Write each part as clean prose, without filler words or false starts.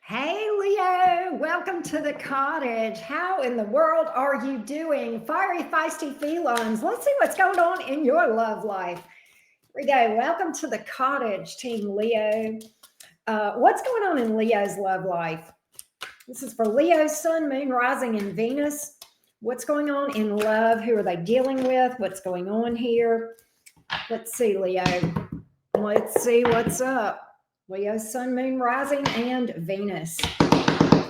Hey Leo, welcome to the cottage. How in the world are you doing? Fiery, feisty felines. Let's see what's going on in your love life. Here we go. Welcome to the cottage, Team Leo. What's going on in Leo's love life? This is for Leo, Sun, Moon, Rising, and Venus. What's going on in love? Who are they dealing with? What's going on here? Let's see, Leo. Let's see what's up. Leo, Sun, Moon, Rising, and Venus.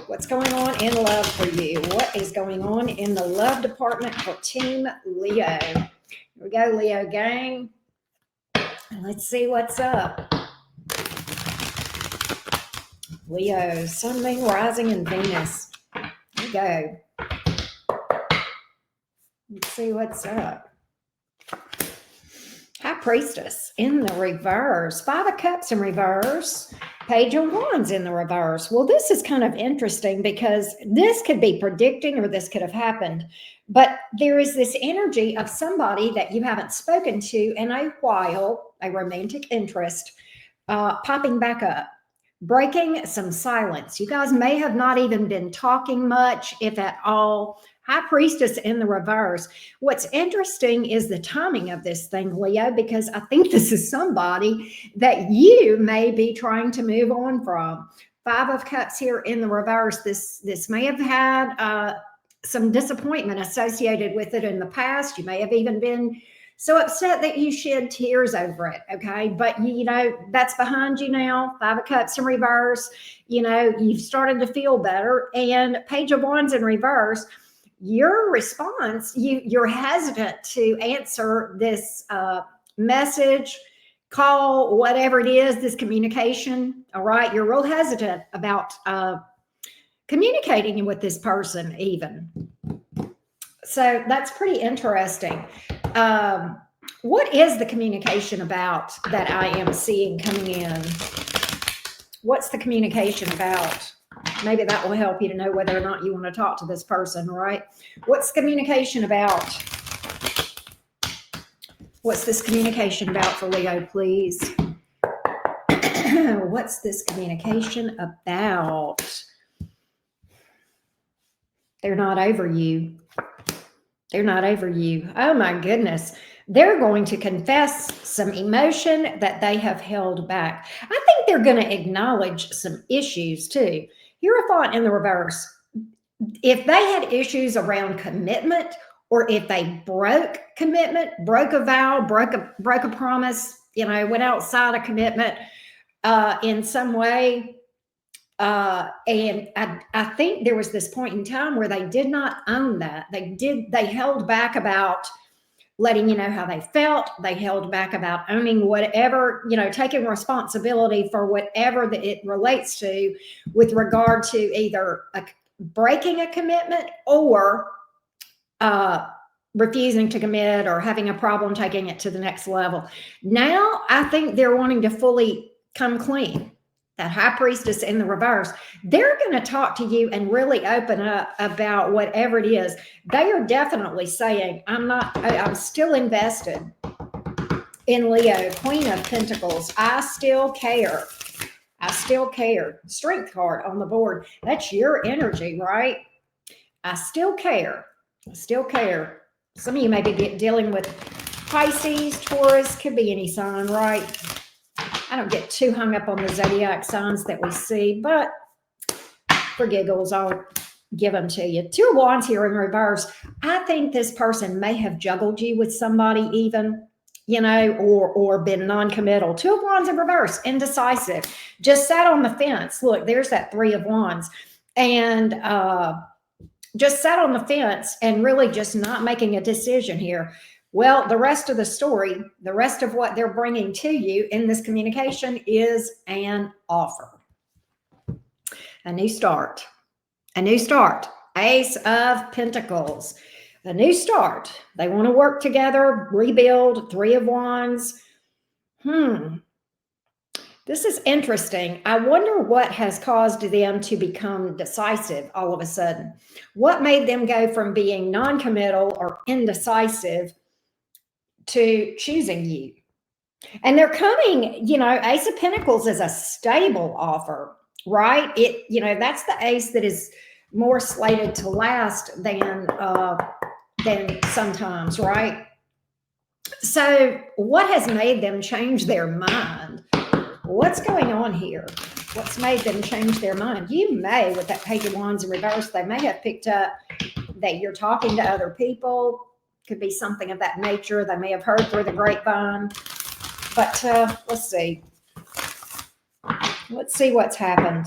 What's going on in love for you? What is going on in the love department for Team Leo? Here we go, Leo gang. Let's see what's up. Leo, Sun, Moon, Rising, and Venus. Here we go. Let's see what's up. High Priestess in the reverse. Five of Cups in reverse. Page of Wands in the reverse. Well, this is kind of interesting because this could be predicting or this could have happened. But there is this energy of somebody that you haven't spoken to in a while, a romantic interest, popping back up, breaking some silence. You guys may have not even been talking much, if at all. High Priestess in the reverse. What's interesting is the timing of this thing, Leo, because I think this is somebody that you may be trying to move on from. Five of Cups here in the reverse. This may have had some disappointment associated with it in the past. You may have even been so upset that you shed tears over it. Okay. But you know, that's behind you now. Five of Cups in reverse. You know, you've started to feel better. And Page of Wands in reverse. Your response, you're hesitant to answer this message, call, whatever it is, this communication. All right. You're real hesitant about communicating with this person even. So that's pretty interesting. What is the communication about that I am seeing coming in? What's the communication about? Maybe that will help you to know whether or not you want to talk to this person, right? What's communication about? What's this communication about for Leo, please? What's this communication about? They're not over you. They're not over you. Oh my goodness. They're going to confess some emotion that they have held back. I think they're going to acknowledge some issues too. Hierophant in the reverse. If they had issues around commitment, or if they broke commitment, broke a vow, broke a promise, you know, went outside a commitment in some way, and I think there was this point in time where they did not own that. They held back about letting you know how they felt. They held back about owning whatever, you know, taking responsibility for whatever that it relates to with regard to either breaking a commitment or refusing to commit or having a problem taking it to the next level. Now, I think they're wanting to fully come clean. That High Priestess in the reverse, they're going to talk to you and really open up about whatever it is. They are definitely saying, I'm still invested in Leo, Queen of Pentacles. I still care. I still care. Strength card on the board. That's your energy, right? I still care. I still care. Some of you may be dealing with Pisces, Taurus, could be any sign, right? I don't get too hung up on the zodiac signs that we see, but for giggles, I'll give them to you. Two of Wands here in reverse. I think this person may have juggled you with somebody even, you know, or been non-committal. Two of Wands in reverse, indecisive, just sat on the fence. Look, there's that Three of Wands. And just sat on the fence and really just not making a decision here. Well, the rest of the story, the rest of what they're bringing to you in this communication is an offer. A new start. A new start. Ace of Pentacles. A new start. They want to work together, rebuild. Three of Wands. This is interesting. I wonder what has caused them to become decisive all of a sudden. What made them go from being non-committal or indecisive to choosing you? And they're coming, you know, Ace of Pentacles is a stable offer. right? That's the ace that is more slated to last than sometimes, right? So what has made them change their mind? What's going on here? What's made them change their mind? You may, with that Page of Wands in reverse, they may have picked up that you're talking to other people. Could be something of that nature. They may have heard through the grapevine. But let's see. Let's see what's happened.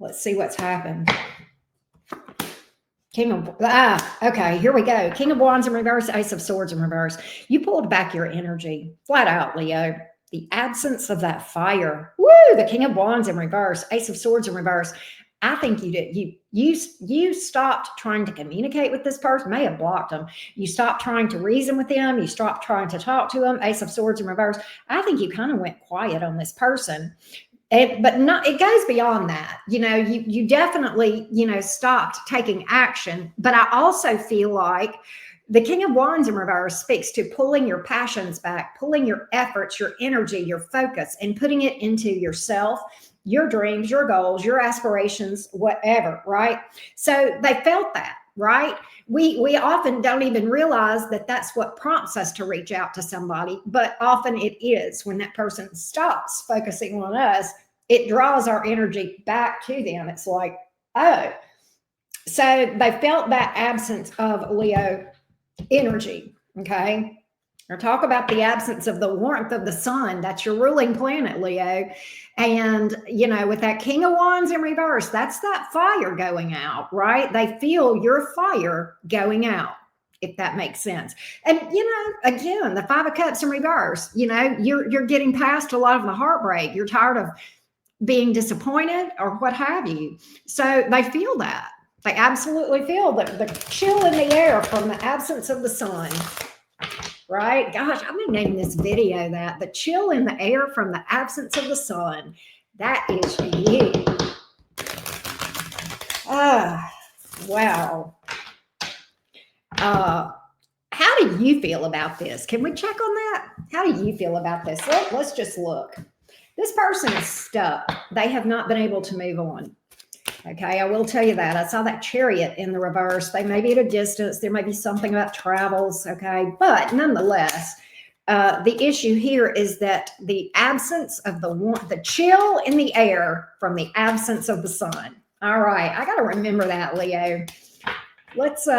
Let's see what's happened. Okay, here we go. King of Wands in reverse, Ace of Swords in reverse. You pulled back your energy. Flat out, Leo. The absence of that fire. Woo! The King of Wands in reverse, Ace of Swords in reverse. I think you did. You stopped trying to communicate with this person. May have blocked them. You stopped trying to reason with them. You stopped trying to talk to them. Ace of Swords in reverse. I think you kind of went quiet on this person. But not, it goes beyond that. You definitely, stopped taking action. But I also feel like the King of Wands in reverse speaks to pulling your passions back, pulling your efforts, your energy, your focus, and putting it into yourself, your dreams, your goals, your aspirations, whatever, right? So they felt that, right? We often don't even realize that that's what prompts us to reach out to somebody, but often it is when that person stops focusing on us, it draws our energy back to them. It's like, oh, so they felt that absence of Leo energy, okay? Or talk about the absence of the warmth of the sun. That's your ruling planet, Leo. And, with that King of Wands in reverse, that's that fire going out, right? They feel your fire going out, if that makes sense. And, again, the Five of Cups in reverse, you're getting past a lot of the heartbreak. You're tired of being disappointed or what have you. So they feel that. They absolutely feel the chill in the air from the absence of the sun. Right? Gosh, I'm going to name this video that. The chill in the air from the absence of the sun. That is you. Wow. How do you feel about this? Can we check on that? How do you feel about this? Let's just look. This person is stuck. They have not been able to move on. Okay, I will tell you that. I saw that Chariot in the reverse. They may be at a distance. There may be something about travels, okay? But nonetheless, the issue here is that the absence of the chill in the air from the absence of the sun. All right, I got to remember that, Leo. Let's see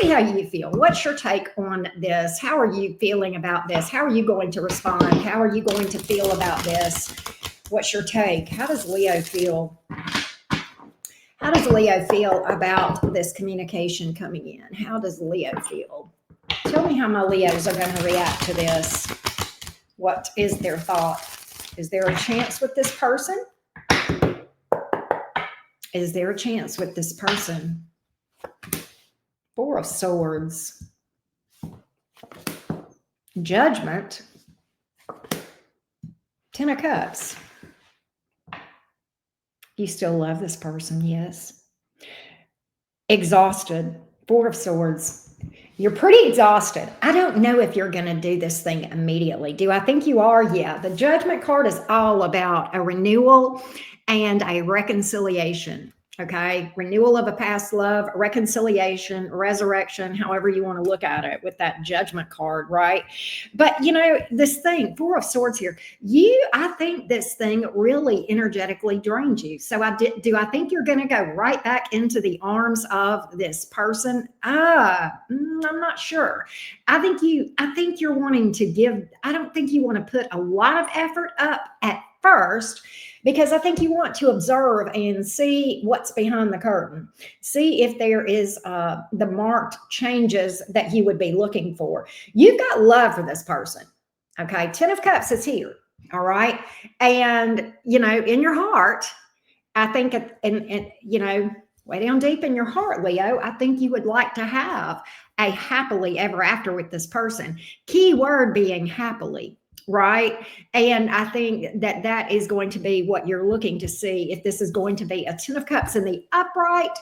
how you feel. What's your take on this? How are you feeling about this? How are you going to respond? How are you going to feel about this? What's your take? How does Leo feel? How does Leo feel about this communication coming in? How does Leo feel? Tell me how my Leos are going to react to this. What is their thought? Is there a chance with this person? Is there a chance with this person? Four of Swords. Judgment. Ten of Cups. You still love this person, yes. Exhausted. Four of Swords. You're pretty exhausted. I don't know if you're going to do this thing immediately. Do I think you are? Yeah. The Judgment card is all about a renewal and a reconciliation. Okay. Renewal of a past love, reconciliation, resurrection, however you want to look at it with that Judgment card, right? But this thing, Four of Swords here, I think this thing really energetically drains you. So do I think you're going to go right back into the arms of this person? I'm not sure. I think you're wanting to give, I don't think you want to put a lot of effort up at first, because I think you want to observe and see what's behind the curtain. See if there is the marked changes that you would be looking for. You've got love for this person. Okay. 10 of Cups is here. All right. And, in your heart, I think, way down deep in your heart, Leo, I think you would like to have a happily ever after with this person. Key word being happily. Right. And I think that is going to be what you're looking to see, if this is going to be a 10 of Cups in the upright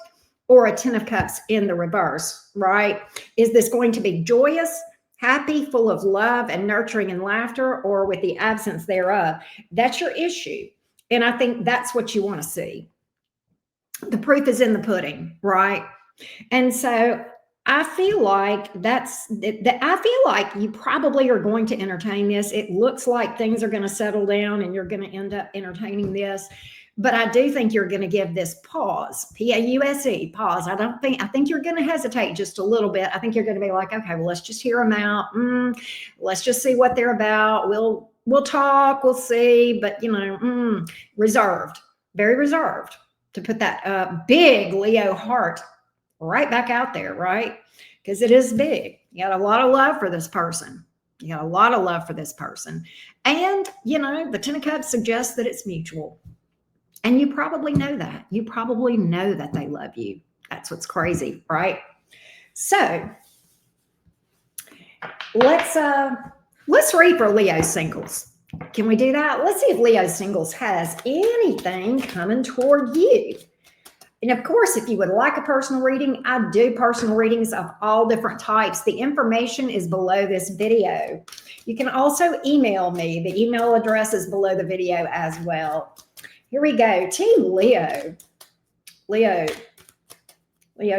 or a 10 of Cups in the reverse. Right. Is this going to be joyous? happy, full of love and nurturing and laughter, or with the absence thereof. That's your issue. And I think that's what you want to see. The proof is in the pudding, right? And so I feel like I feel like you probably are going to entertain this. It looks like things are going to settle down and you're going to end up entertaining this. But I do think you're going to give this pause, Pause, pause. I think you're going to hesitate just a little bit. I think you're going to be like, okay, well, let's just hear them out. Let's just see what they're about. We'll talk, we'll see. But, reserved, very reserved, to put that big Leo heart right back out there, right? Because it is big. You got a lot of love for this person. You got a lot of love for this person. And, the Ten of Cups suggests that it's mutual. And you probably know that. You probably know that they love you. That's what's crazy, right? So let's read for Leo singles. Can we do that? Let's see if Leo singles has anything coming toward you. And of course, if you would like a personal reading, I do personal readings of all different types. The information is below this video. You can also email me. The email address is below the video as well. Here we go. Team Leo. Leo,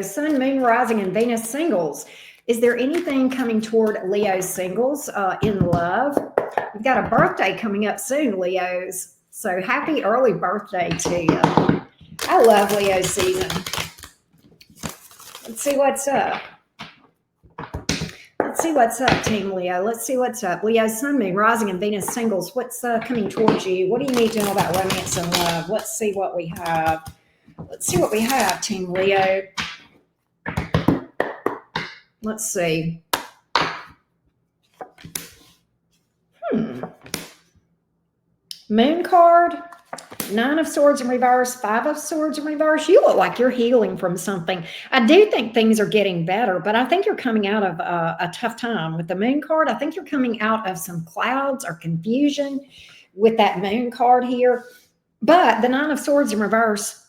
Sun, Moon, Rising, and Venus singles. Is there anything coming toward Leo singles in love? You've got a birthday coming up soon, Leos. So happy early birthday to you. I love Leo season. Let's see what's up. Let's see what's up, Team Leo. Let's see what's up. Leo, Sun, Moon, Rising, and Venus singles. What's coming towards you? What do you need to know about romance and love? Let's see what we have. Let's see what we have, Team Leo. Let's see. Moon card. 9 of Swords in reverse, 5 of Swords in reverse. You look like you're healing from something. I do think things are getting better, but I think you're coming out of a tough time with the Moon card. I think you're coming out of some clouds or confusion with that Moon card here. But the 9 of Swords in reverse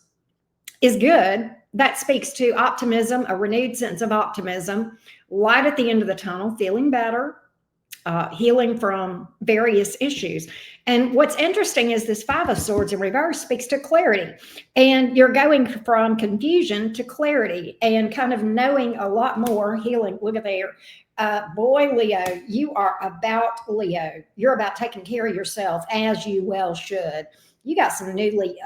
is good. That speaks to optimism, a renewed sense of optimism, light at the end of the tunnel, feeling better. Healing from various issues. And what's interesting is this 5 of Swords in reverse speaks to clarity. And you're going from confusion to clarity and kind of knowing a lot more, healing. Look at there. Boy, Leo, you are about Leo. You're about taking care of yourself, as you well should. You got some newly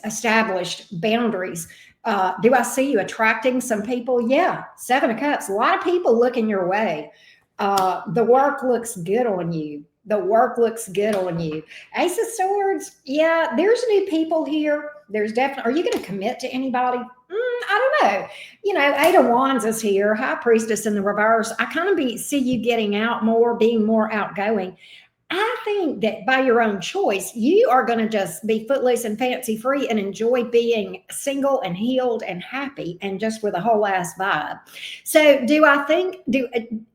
established boundaries. Do I see you attracting some people? Yeah. 7 of Cups. A lot of people looking your way. The work looks good on you. The work looks good on you. Ace of Swords. Yeah, there's new people here. There's definitely, are you going to commit to anybody? I don't know. 8 of Wands is here. High Priestess in the reverse. I kind of see you getting out more, being more outgoing. I think that by your own choice, you are going to just be footloose and fancy free and enjoy being single and healed and happy and just with a whole ass vibe. So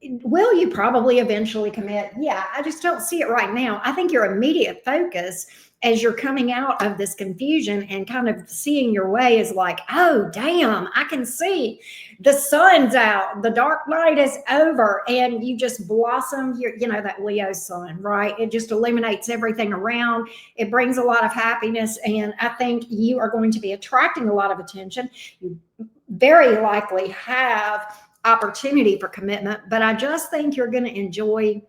will you probably eventually commit? Yeah, I just don't see it right now. I think your immediate focus as you're coming out of this confusion and kind of seeing your way is like, oh, damn, I can see the sun's out, the dark night is over, and you just blossom, that Leo sun, right? It just illuminates everything around. It brings a lot of happiness, and I think you are going to be attracting a lot of attention. You very likely have opportunity for commitment, but I just think you're going to enjoy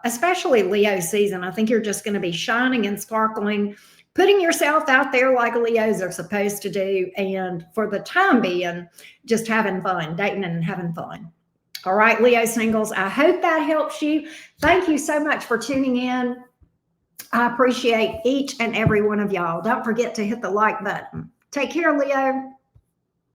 especially Leo season. I think you're just going to be shining and sparkling, putting yourself out there like Leos are supposed to do. And for the time being, just having fun, dating and having fun. All right, Leo singles, I hope that helps you. Thank you so much for tuning in. I appreciate each and every one of y'all. Don't forget to hit the like button. Take care, Leo.